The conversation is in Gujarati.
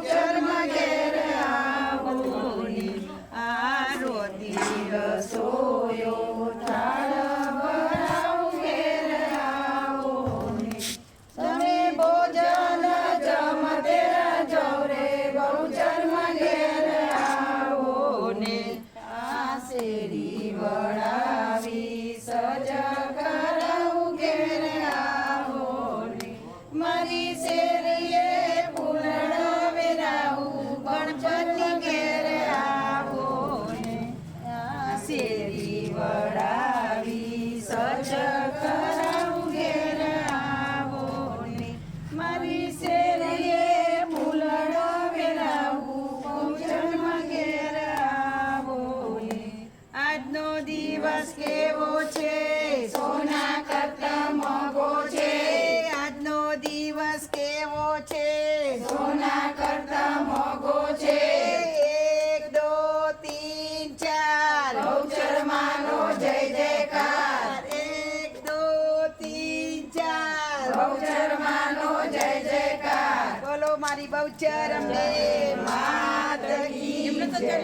બહુચરમાં ઘેર આવો ને આરોતી રસોયો થાળ ભરાવું ઘેર આવો ને તમે ભોજન જમતે રહેજો રે બહુચરમાં ઘેર આવો ને આ શેરી વળાવી સજ કરાવું ઘેર આવો ને મારી શેરીએ ફૂલડો વેરાવું ગણપતિ ઘેર આવો ને આ શેરી વળાવી સજ કરાવું ઘેર આવો ને મારી શેરીએ ફૂલડો વેરાવું બહુચરમાં ઘેર આવો ને આજનો દિવસ કેવો છે સોના કરતા મોંઘો છે આજનો દિવસ કેવો છે સોના કરતા મોંઘો છે 1 2 3 4 બહુચરમાંનો જય જયકાર 1 2 3 4 બહુચરમાંનો જય જયકાર બોલો મારી બહુચર અમને માત કી જય